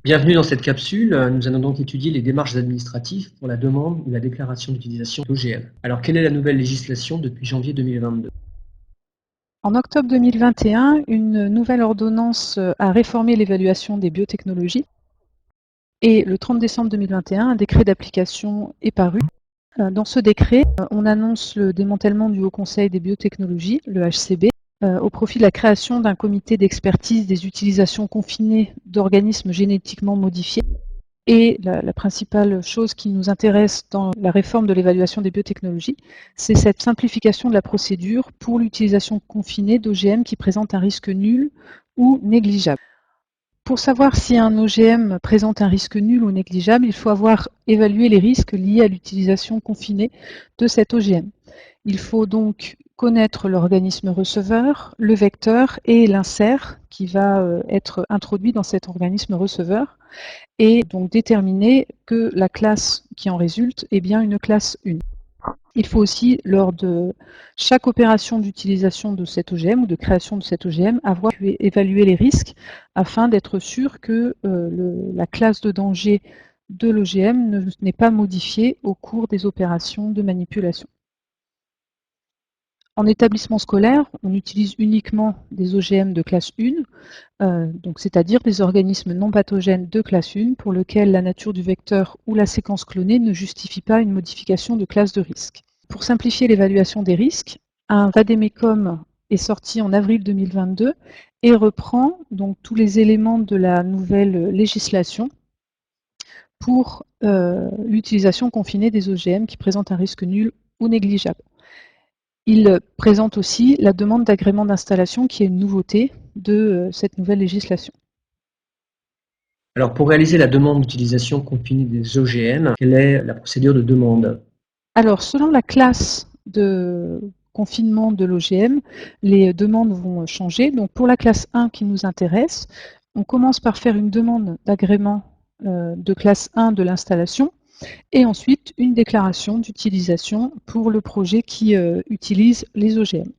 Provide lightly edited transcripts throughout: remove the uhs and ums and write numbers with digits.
Bienvenue dans cette capsule. Nous allons donc étudier les démarches administratives pour la demande ou la déclaration d'utilisation d'OGM. Alors, quelle est la nouvelle législation depuis janvier 2022? En octobre 2021, une nouvelle ordonnance a réformé l'évaluation des biotechnologies et le 30 décembre 2021, un décret d'application est paru. Dans ce décret, on annonce le démantèlement du Haut Conseil des biotechnologies, le HCB, au profit de la création d'un comité d'expertise des utilisations confinées d'organismes génétiquement modifiés. Et la principale chose qui nous intéresse dans la réforme de l'évaluation des biotechnologies, c'est cette simplification de la procédure pour l'utilisation confinée d'OGM qui présentent un risque nul ou négligeable. Pour savoir si un OGM présente un risque nul ou négligeable, il faut avoir évalué les risques liés à l'utilisation confinée de cet OGM. Il faut donc connaître l'organisme receveur, le vecteur et l'insert qui va être introduit dans cet organisme receveur, et donc déterminer que la classe qui en résulte est bien une classe 1. Il faut aussi, lors de chaque opération d'utilisation de cet OGM ou de création de cet OGM, avoir évalué les risques afin d'être sûr que la classe de danger de l'OGM n'est pas modifiée au cours des opérations de manipulation. En établissement scolaire, on utilise uniquement des OGM de classe 1, donc c'est-à-dire des organismes non pathogènes de classe 1 pour lesquels la nature du vecteur ou la séquence clonée ne justifie pas une modification de classe de risque. Pour simplifier l'évaluation des risques, un vadémécum est sorti en avril 2022 et reprend donc tous les éléments de la nouvelle législation pour l'utilisation confinée des OGM qui présentent un risque nul ou négligeable. Il présente aussi la demande d'agrément d'installation qui est une nouveauté de cette nouvelle législation. Alors, pour réaliser la demande d'utilisation confinée des OGM, quelle est la procédure de demande? Alors, selon la classe de confinement de l'OGM, les demandes vont changer. Donc, pour la classe 1 qui nous intéresse, on commence par faire une demande d'agrément de classe 1 de l'installation et ensuite une déclaration d'utilisation pour le projet qui utilise les OGM.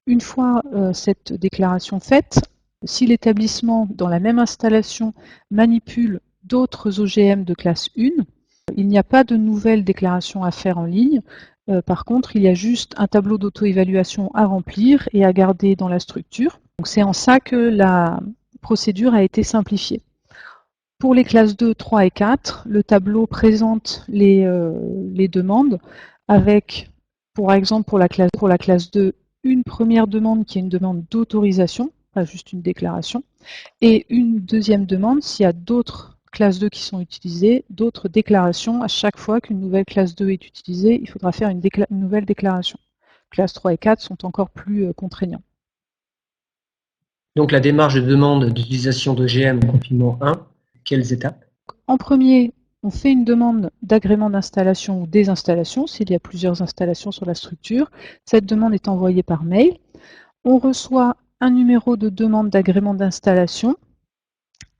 Une fois cette déclaration faite, si l'établissement, dans la même installation, manipule d'autres OGM de classe 1, il n'y a pas de nouvelle déclaration à faire en ligne. Par contre, il y a juste un tableau d'auto-évaluation à remplir et à garder dans la structure. C'est en ça que la procédure a été simplifiée. Pour les classes 2, 3 et 4, le tableau présente les demandes avec, par exemple, pour la classe 2, une première demande qui est une demande d'autorisation, pas juste une déclaration, et une deuxième demande s'il y a d'autres classes 2 qui sont utilisées, d'autres déclarations. À chaque fois qu'une nouvelle classe 2 est utilisée, il faudra faire une nouvelle déclaration. Classes 3 et 4 sont encore plus contraignants. Donc, la démarche de demande d'utilisation d'OGM confinement 1, quelles étapes? En premier, on fait une demande d'agrément d'installation ou désinstallation s'il y a plusieurs installations sur la structure. Cette demande est envoyée par mail. On reçoit un numéro de demande d'agrément d'installation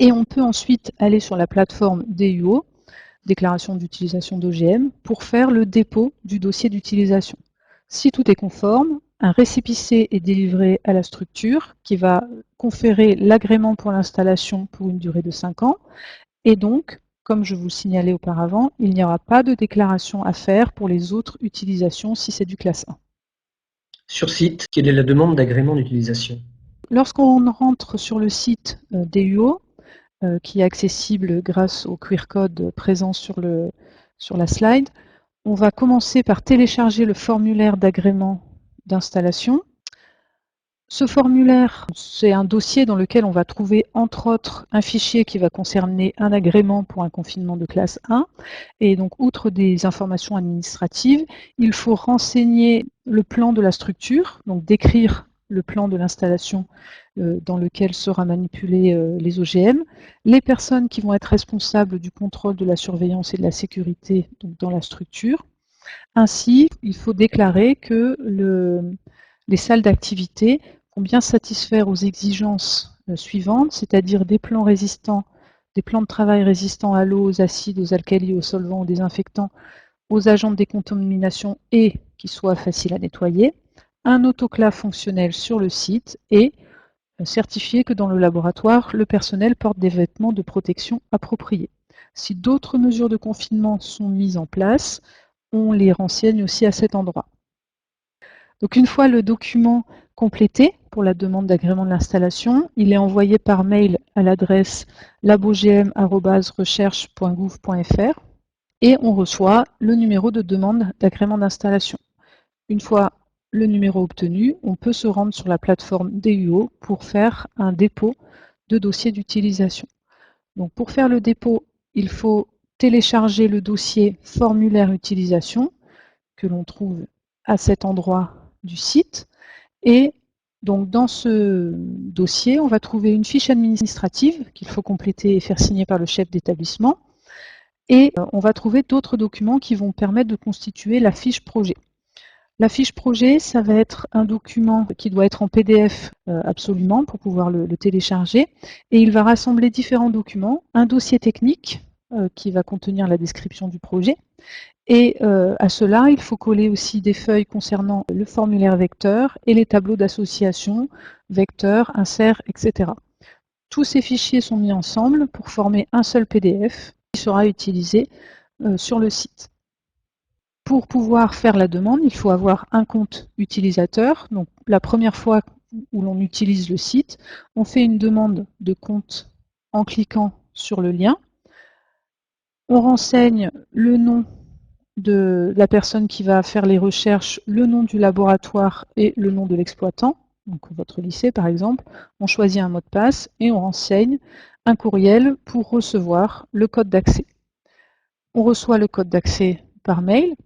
et on peut ensuite aller sur la plateforme DUO, déclaration d'utilisation d'OGM, pour faire le dépôt du dossier d'utilisation. Si tout est conforme, un récépissé est délivré à la structure qui va conférer l'agrément pour l'installation pour une durée de 5 ans et donc, comme je vous le signalais auparavant, il n'y aura pas de déclaration à faire pour les autres utilisations si c'est du classe 1. Sur site, quelle est la demande d'agrément d'utilisation? Lorsqu'on rentre sur le site DUO, qui est accessible grâce au QR code présent sur la slide, on va commencer par télécharger le formulaire d'agrément d'installation. Ce formulaire, c'est un dossier dans lequel on va trouver entre autres un fichier qui va concerner un agrément pour un confinement de classe 1. Et donc, outre des informations administratives, il faut renseigner le plan de la structure, donc décrire le plan de l'installation dans lequel sera manipulé les OGM, les personnes qui vont être responsables du contrôle de la surveillance et de la sécurité donc dans la structure. Ainsi, il faut déclarer que les salles d'activité vont bien satisfaire aux exigences suivantes, c'est-à-dire des plans résistants, des plans de travail résistants à l'eau, aux acides, aux alcalis, aux solvants, aux désinfectants, aux agents de décontamination et qui soient faciles à nettoyer, un autoclave fonctionnel sur le site et certifier que dans le laboratoire, le personnel porte des vêtements de protection appropriés. Si d'autres mesures de confinement sont mises en place, on les renseigne aussi à cet endroit. Donc une fois le document complété pour la demande d'agrément de l'installation, il est envoyé par mail à l'adresse labogm@recherche.gouv.fr et on reçoit le numéro de demande d'agrément d'installation. Une fois le numéro obtenu, on peut se rendre sur la plateforme DUO pour faire un dépôt de dossier d'utilisation. Donc pour faire le dépôt, il faut télécharger le dossier formulaire utilisation que l'on trouve à cet endroit du site. Et donc dans ce dossier, on va trouver une fiche administrative qu'il faut compléter et faire signer par le chef d'établissement. Et on va trouver d'autres documents qui vont permettre de constituer la fiche projet. La fiche projet, ça va être un document qui doit être en PDF absolument pour pouvoir le télécharger. Et il va rassembler différents documents, un dossier technique qui va contenir la description du projet. Et à cela, il faut coller aussi des feuilles concernant le formulaire vecteur et les tableaux d'association, vecteur, insert, etc. Tous ces fichiers sont mis ensemble pour former un seul PDF qui sera utilisé sur le site. Pour pouvoir faire la demande, il faut avoir un compte utilisateur. Donc, la première fois où l'on utilise le site, on fait une demande de compte en cliquant sur le lien. On renseigne le nom de la personne qui va faire les recherches, le nom du laboratoire et le nom de l'exploitant, donc votre lycée par exemple. On choisit un mot de passe et on renseigne un courriel pour recevoir le code d'accès. On reçoit le code d'accès par mail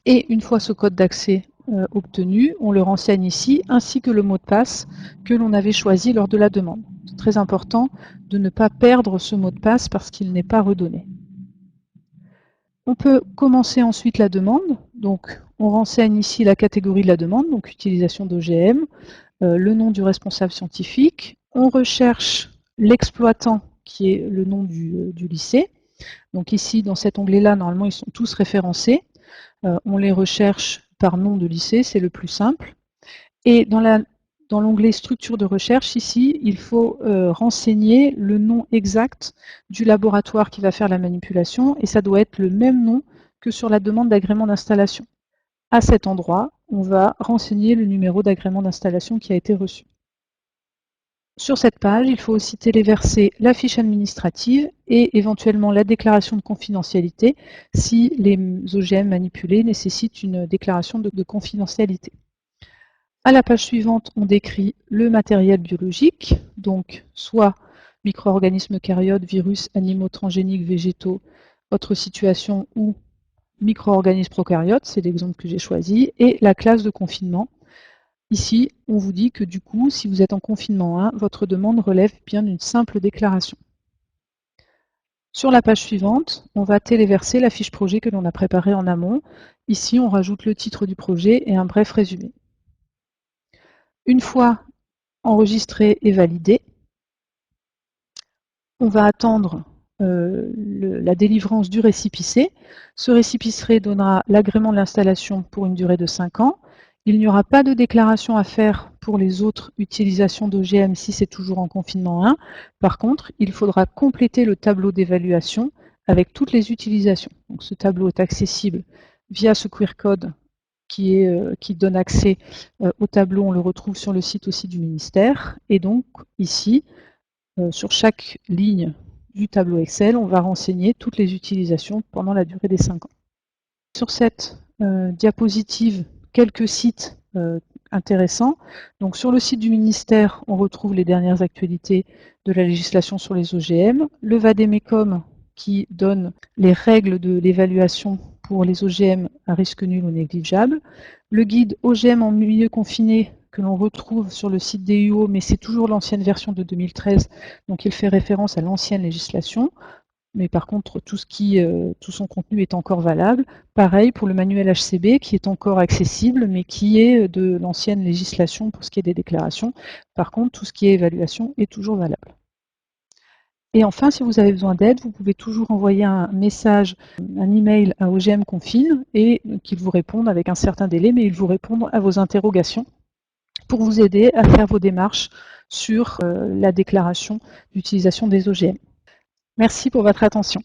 et une fois ce code d'accès obtenu, on le renseigne ici, ainsi que le mot de passe que l'on avait choisi lors de la demande. C'est très important de ne pas perdre ce mot de passe parce qu'il n'est pas redonné. On peut commencer ensuite la demande. Donc, on renseigne ici la catégorie de la demande, donc utilisation d'OGM, le nom du responsable scientifique. On recherche l'exploitant, qui est le nom du lycée. Donc ici, dans cet onglet-là, normalement, ils sont tous référencés. On les recherche par nom de lycée, c'est le plus simple. Et dans l'onglet structure de recherche, ici, il faut renseigner le nom exact du laboratoire qui va faire la manipulation, et ça doit être le même nom que sur la demande d'agrément d'installation. À cet endroit, on va renseigner le numéro d'agrément d'installation qui a été reçu. Sur cette page, il faut aussi téléverser la fiche administrative et éventuellement la déclaration de confidentialité si les OGM manipulés nécessitent une déclaration de confidentialité. À la page suivante, on décrit le matériel biologique, donc soit micro-organismes eucaryotes, virus, animaux transgéniques, végétaux, autre situation, ou micro-organismes prokaryotes, c'est l'exemple que j'ai choisi, et la classe de confinement. Ici, on vous dit que du coup, si vous êtes en confinement 1, votre demande relève bien d'une simple déclaration. Sur la page suivante, on va téléverser la fiche projet que l'on a préparée en amont. Ici, on rajoute le titre du projet et un bref résumé. Une fois enregistré et validé, on va attendre la délivrance du récépissé. Ce récépissé donnera l'agrément de l'installation pour une durée de 5 ans. Il n'y aura pas de déclaration à faire pour les autres utilisations d'OGM si c'est toujours en confinement 1. Par contre, il faudra compléter le tableau d'évaluation avec toutes les utilisations. Donc, ce tableau est accessible via ce QR code qui donne accès au tableau. On le retrouve sur le site aussi du ministère. Et donc, ici, sur chaque ligne du tableau Excel, on va renseigner toutes les utilisations pendant la durée des 5 ans. Sur cette diapositive, quelques sites intéressants. Donc sur le site du ministère, on retrouve les dernières actualités de la législation sur les OGM, le Vademecum qui donne les règles de l'évaluation pour les OGM à risque nul ou négligeable, le guide OGM en milieu confiné que l'on retrouve sur le site DUO, mais c'est toujours l'ancienne version de 2013, donc il fait référence à l'ancienne législation. Mais par contre, tout son contenu est encore valable. Pareil pour le manuel HCB, qui est encore accessible, mais qui est de l'ancienne législation pour ce qui est des déclarations. Par contre, tout ce qui est évaluation est toujours valable. Et enfin, si vous avez besoin d'aide, vous pouvez toujours envoyer un message, un email à OGM Confine, et qu'ils vous répondent avec un certain délai, mais ils vous répondent à vos interrogations pour vous aider à faire vos démarches sur la déclaration d'utilisation des OGM. Merci pour votre attention.